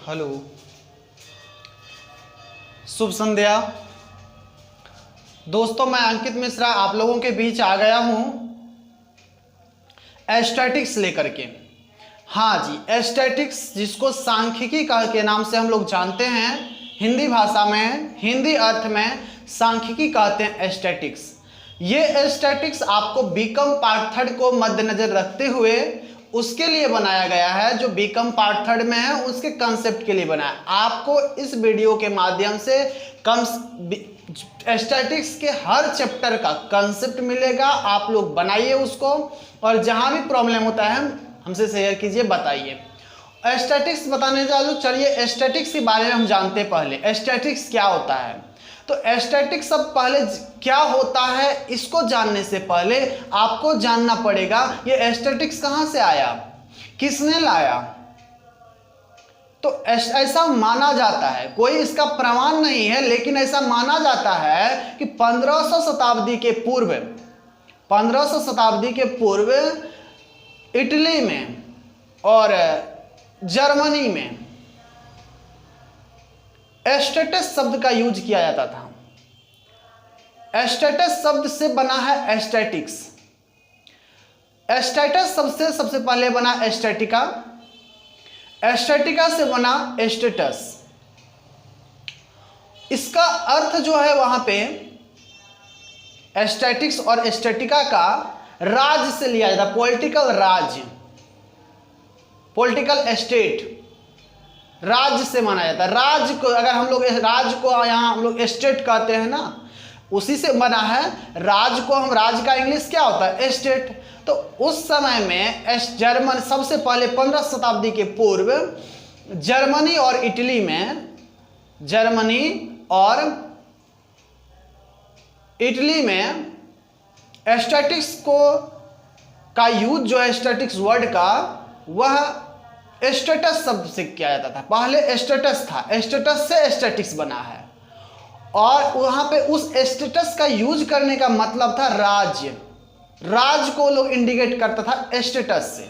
Hello, शुभ संध्या दोस्तों। मैं अंकित मिश्रा आप लोगों के बीच आ गया हूं एस्थेटिक्स लेकर के। हाँ जी, एस्थेटिक्स जिसको सांख्यिकी के नाम से हम लोग जानते हैं, हिंदी भाषा में, हिंदी अर्थ में सांख्यिकी कहते हैं एस्थेटिक्स। ये एस्थेटिक्स आपको बीकॉम पार्ट थर्ड को मद्देनजर रखते हुए उसके लिए बनाया गया है, जो बीकॉम पार्ट थर्ड में है उसके कंसेप्ट के लिए बनाया। आपको इस वीडियो के माध्यम से एस्थेटिक्स के हर चैप्टर का कंसेप्ट मिलेगा। आप लोग बनाइए उसको, और जहां भी प्रॉब्लम होता है हमसे शेयर कीजिए, बताइए। एस्थेटिक्स बताने चलो, चलिए एस्थेटिक्स के बारे में हम जानते हैं। पहले एस्थेटिक्स क्या होता है, तो एस्थेटिक्स सब पहले क्या होता है इसको जानने से पहले आपको जानना पड़ेगा ये एस्थेटिक्स कहां से आया, किसने लाया। तो ऐसा माना जाता है, कोई इसका प्रमाण नहीं है, लेकिन ऐसा माना जाता है कि 1500 शताब्दी के पूर्व, 1500 शताब्दी के पूर्व इटली में और जर्मनी में एस्थेटिक्स शब्द का यूज किया जाता था। एस्थेटिक्स शब्द से बना है एस्थेटिक्स। एस्थेटिक्स सबसे पहले बना एस्थेटिका, एस्थेटिका से बना एस्थेटस। इसका अर्थ जो है वहां पे एस्थेटिक्स और एस्थेटिका का राज से लिया जाता, पॉलिटिकल राज, पॉलिटिकल एस्टेट, राज्य से माना जाता है। राज को अगर हम लोग राज को यहाँ हम लोग एस्टेट कहते हैं ना, उसी से बना है। राज को हम, राज का इंग्लिश क्या होता है, एस्टेट। तो उस समय में जर्मन सबसे पहले 15 शताब्दी के पूर्व जर्मनी और इटली में, जर्मनी और इटली में एस्थेटिक्स को का यूज जो है एस्थेटिक्स वर्ड का, वह एस्थेटस शब्द से किया जाता था। पहले एस्थेटस था, एस्थेटस से एस्थेटिक्स बना है, और वहां पे उस एस्थेटस का यूज करने का मतलब था राज्य। राज को लोग इंडिकेट करता था एस्थेटस से।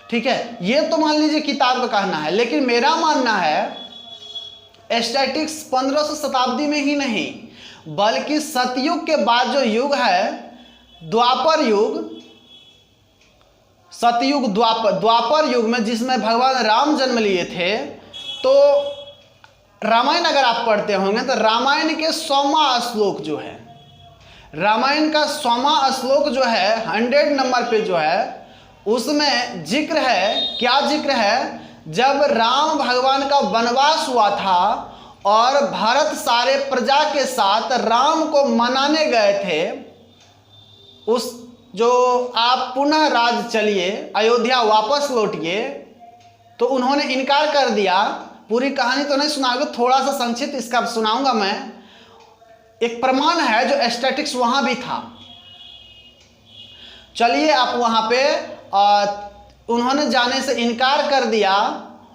ठीक है, ये तो मान लीजिए किताब का कहना है, लेकिन मेरा मानना है एस्थेटिक्स 1500 शताब्दी में ही नहीं, बल्कि सतयुग के बाद जो युग है, द्वापर युग, सतयुग, द्वापर युग में, जिसमें भगवान राम जन्म लिए थे, तो रामायण अगर आप पढ़ते होंगे तो रामायण के 100वां श्लोक जो है, रामायण का 100वां श्लोक जो है 100 नंबर पे जो है, उसमें जिक्र है, क्या जिक्र है, जब राम भगवान का वनवास हुआ था और भरत सारे प्रजा के साथ राम को मनाने गए थे, उस जो आप पुनः राज चलिए, अयोध्या वापस लौटिए, तो उन्होंने इनकार कर दिया। पूरी कहानी तो नहीं सुनाऊंगा, थोड़ा सा संक्षिप्त इसका सुनाऊंगा मैं। एक प्रमाण है जो एस्थेटिक्स वहां भी था। चलिए आप वहां पे उन्होंने जाने से इनकार कर दिया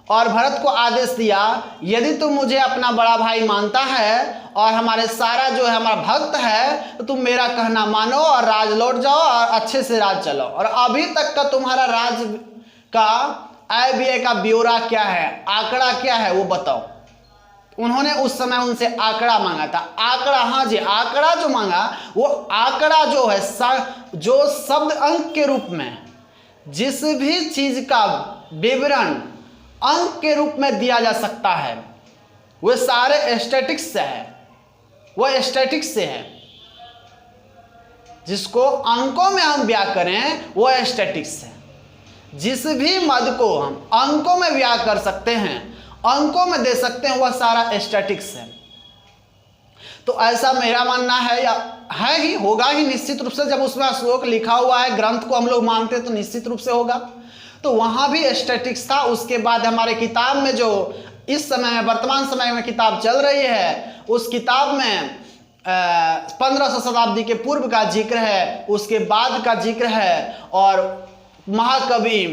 और भरत को आदेश दिया, यदि तुम मुझे अपना बड़ा भाई मानता है और हमारे सारा जो है हमारा भक्त है, तो तुम मेरा कहना मानो और राज लौट जाओ और अच्छे से राज चलो। और अभी तक का तुम्हारा राज का आय व्यय का ब्यौरा क्या है, आंकड़ा क्या है, वो बताओ। उन्होंने उस समय उनसे आंकड़ा मांगा था। आंकड़ा, हाँ जी, आंकड़ा जो मांगा, वो आंकड़ा जो है जो शब्द अंक के रूप में, जिस भी चीज का विवरण अंक के रूप में दिया जा सकता है, वो सारे एस्थेटिक्स से है, वो एस्थेटिक्स से है। जिसको अंकों में हम व्याख्या करें वो एस्थेटिक्स है। जिस भी मद को हम अंकों में व्याख्या कर सकते हैं, अंकों में दे सकते हैं, वह सारा एस्थेटिक्स है। तो ऐसा मेरा मानना है, या है ही, होगा ही निश्चित रूप से। जब उसमें श्लोक लिखा हुआ है, ग्रंथ को हम लोग मानते हैं, तो निश्चित रूप से होगा। तो वहां भी एस्थेटिक्स था। उसके बाद हमारे किताब में जो इस समय में, वर्तमान समय में किताब चल रही है, उस किताब में 1500 शताब्दी के पूर्व का जिक्र है, उसके बाद का जिक्र है, और महाकवि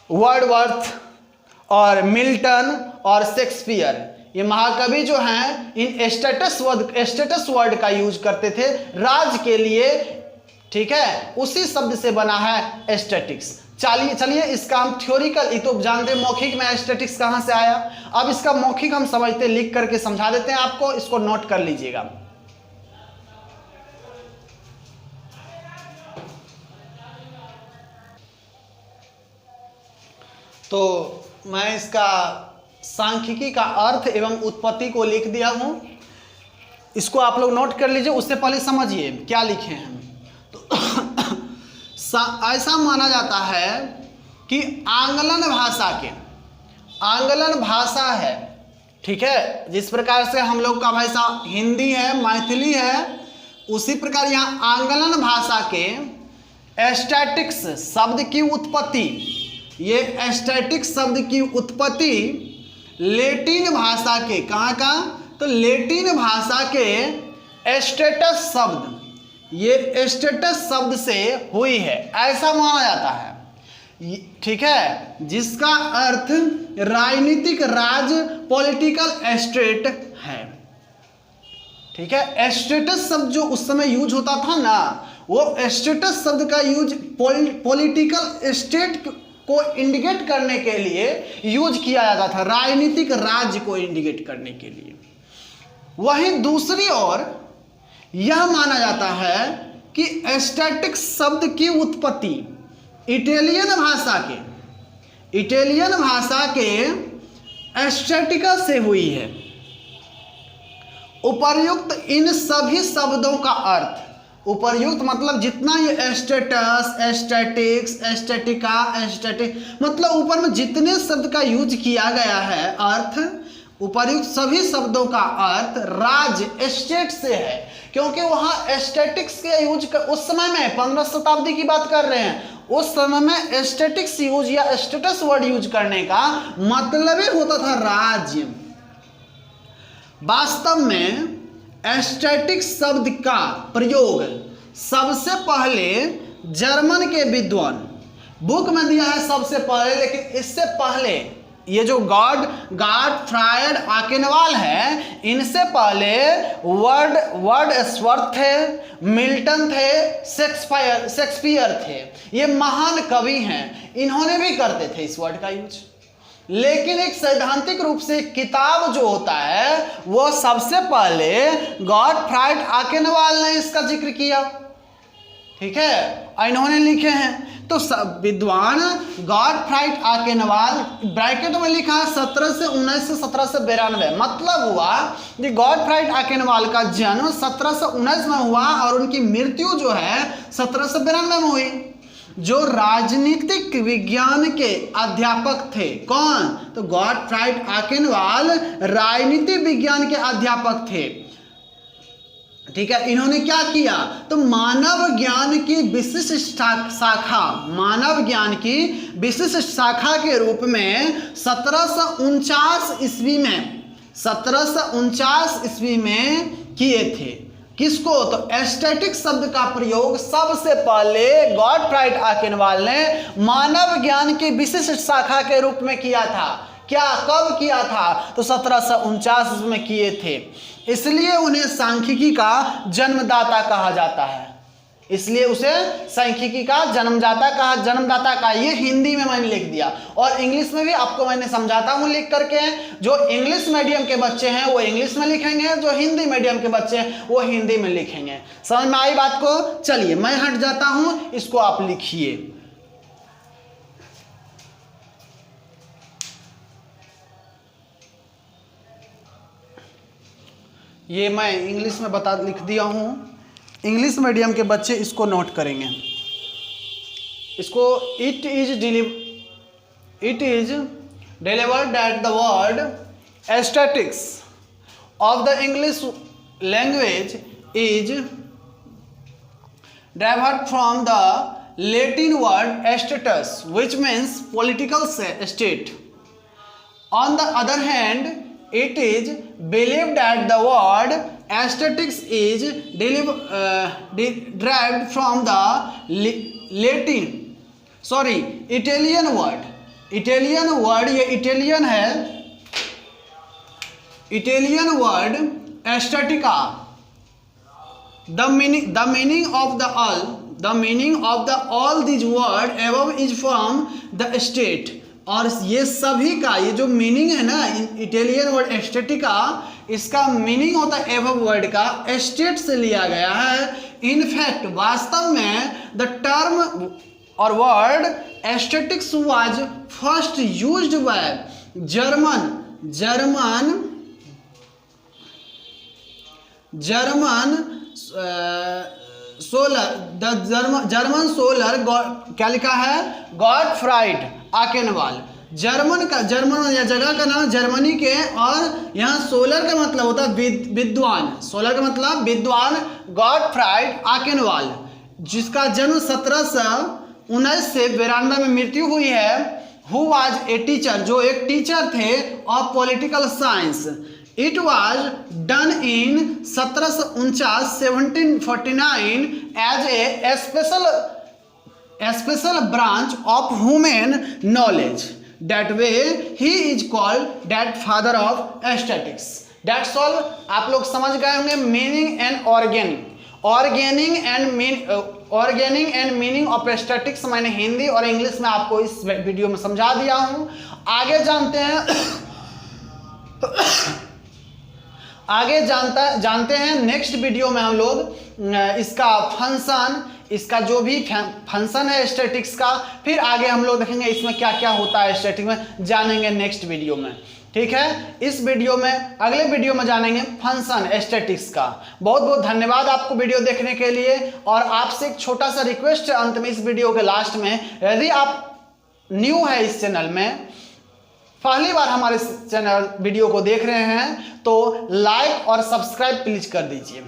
वर्डवर्थ और मिल्टन और शेक्सपियर, ये महाकवि जो हैं, इन एस्थेटस वर्ड का यूज करते थे राज के लिए। ठीक है, उसी शब्द से बना है एस्थेटिक्स। चलिए इसका हम थ्योरिकल, तो जानते हैं मौखिक में एस्थेटिक्स कहाँ से आया। अब इसका मौखिक हम समझते, लिख करके समझा देते हैं आपको, इसको नोट कर लीजिएगा। तो मैं इसका सांख्यिकी का अर्थ एवं उत्पत्ति को लिख दिया हूं, इसको आप लोग नोट कर लीजिए। उससे पहले समझिए क्या लिखे हैं। तो ऐसा माना जाता है कि आंगलन भाषा है, ठीक है, जिस प्रकार से हम लोग का भाषा हिंदी है, मैथिली है, उसी प्रकार यहाँ आंगलन भाषा के एस्थेटिक्स शब्द की उत्पत्ति, ये एस्थेटिक्स शब्द की उत्पत्ति लैटिन भाषा के, कहाँ का, तो लैटिन भाषा के एस्टेटस शब्द, ये एस्टेटस शब्द से हुई है, ऐसा माना जाता है, ठीक है, जिसका अर्थ राजनीतिक राज, पॉलिटिकल एस्टेट है, ठीक है। एस्टेटस शब्द जो उस समय यूज होता था ना, वो एस्टेटस शब्द का यूज पॉलिटिकल एस्टेट को इंडिकेट करने के लिए यूज किया जाता था, राजनीतिक राज्य को इंडिकेट करने के लिए। वहीं दूसरी ओर यह माना जाता है कि एस्थेटिक्स शब्द की उत्पत्ति इटालियन भाषा के एस्थेटिका से हुई है। उपर्युक्त इन सभी शब्दों का अर्थ, उपर्युक्त मतलब जितना ये एस्टेटस, एस्थेटिक्स, एस्थेटिका, एस्थेटिक, मतलब ऊपर में जितने शब्द का यूज किया गया है अर्थ, उपर्युक्त सभी शब्दों का अर्थ राज्य, एस्टेट से है, क्योंकि वहां एस्थेटिक्स के यूज उस समय में 15वीं शताब्दी की बात कर रहे हैं, उस समय में एस्थेटिक्स यूज या एस्टेटस वर्ड यूज करने का मतलब ही होता था राज्य। वास्तव में एस्थेटिक्स शब्द का प्रयोग सबसे पहले जर्मन के विद्वान, बुक में दिया है सबसे पहले, लेकिन इससे पहले ये जो गॉटफ्राइड आकेनवाल है, इनसे पहले वर्डस्वर्थ थे, मिल्टन थे, शेक्सपियर थे, ये महान कवि हैं, इन्होंने भी करते थे इस वर्ड का यूज। लेकिन एक सैद्धांतिक रूप से किताब जो होता है वो सबसे पहले गॉटफ्राइड आकेनवाल ने इसका जिक्र किया, ठीक है, इन्होंने लिखे हैं। तो विद्वान गॉटफ्राइड आकेनवाल, ब्रैकेट में लिखा है 1719 से 1792, मतलब हुआ कि गॉटफ्राइड आकेनवाल का जन्म 1719 में हुआ और उनकी मृत्यु जो है 1792 में हुई। जो राजनीतिक विज्ञान के अध्यापक थे, कौन, तो गॉटफ्राइड आकेनवाल राजनीति विज्ञान के अध्यापक थे, ठीक है। इन्होंने क्या किया, तो मानव ज्ञान की विशिष्ट शाखा, मानव ज्ञान की विशिष्ट शाखा के रूप में 1749 ईस्वी में किए थे। किसको, तो एस्थेटिक शब्द का प्रयोग सबसे पहले गॉटफ्राइड आकेनवाल ने मानव ज्ञान की विशिष्ट शाखा के रूप में किया था। क्या, कब किया था, तो 1749 में किए थे। इसलिए उन्हें सांख्यिकी का जन्मदाता कहा जाता है, इसलिए उसे सांख्यिकी का जन्मदाता का ये हिंदी में मैंने लिख दिया, और इंग्लिश में भी आपको मैंने समझाता हूँ लिख करके। जो इंग्लिश मीडियम के बच्चे हैं वो इंग्लिश में लिखेंगे, जो हिंदी मीडियम के बच्चे हैं वो हिंदी में लिखेंगे। समझ में आई बात को? चलिए मैं हट जाता हूँ, इसको आप लिखिए। ये मैं इंग्लिश में लिख दिया हूँ, इंग्लिश मीडियम के बच्चे इसको नोट करेंगे। इसको it is delivered that the word aesthetics of the English language is derived from the Latin word estatus, which means political state. On the other hand, it is believed that the word aesthetics is derived from the Italian word. ये Italian है, Italian word aesthetica. The meaning of the all the meaning of the all these word above is from the state. और ये सभी का ये जो meaning है ना इटालियन वर्ड एस्थेटिका, इसका मीनिंग होता है एबव वर्ड का स्टेट से लिया गया है। इनफैक्ट वास्तव में द टर्म और word aesthetics was first used by German solar क्या लिखा है, गॉटफ्राइड आकेनवाल। जर्मन या जगह का नाम जर्मनी के, और यहाँ सोलर का मतलब होता है विद्वान, सोलर का मतलब विद्वान, गॉटफ्राइड आकेनवाल, जिसका जन्म 1719 से 92 में मृत्यु हुई है। हु वाज ए टीचर, जो एक टीचर थे of political science. It was done in 1749 1749 as a special branch of human knowledge. That way he is called that father of aesthetics. That's all. आप लोग समझ गए होंगे meaning and organic and meaning of aesthetics. मैंने हिंदी और English में आपको इस वीडियो में समझा दिया हूँ। आगे जानते हैं नेक्स्ट वीडियो में हम लोग इसका फंक्शन, इसका जो भी फंक्शन है एस्थेटिक्स का, फिर आगे हम लोग देखेंगे इसमें क्या क्या होता है एस्थेटिक्स में, जानेंगे नेक्स्ट वीडियो में। ठीक है, इस वीडियो में, अगले वीडियो में जानेंगे फंक्शन एस्थेटिक्स का। बहुत बहुत धन्यवाद आपको वीडियो देखने के लिए। और आपसे एक छोटा सा रिक्वेस्ट है अंत में इस वीडियो के लास्ट में, यदि आप न्यू है इस चैनल में, पहली बार हमारे चैनल वीडियो को देख रहे हैं, तो लाइक और सब्सक्राइब प्लीज कर दीजिए।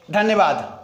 धन्यवाद।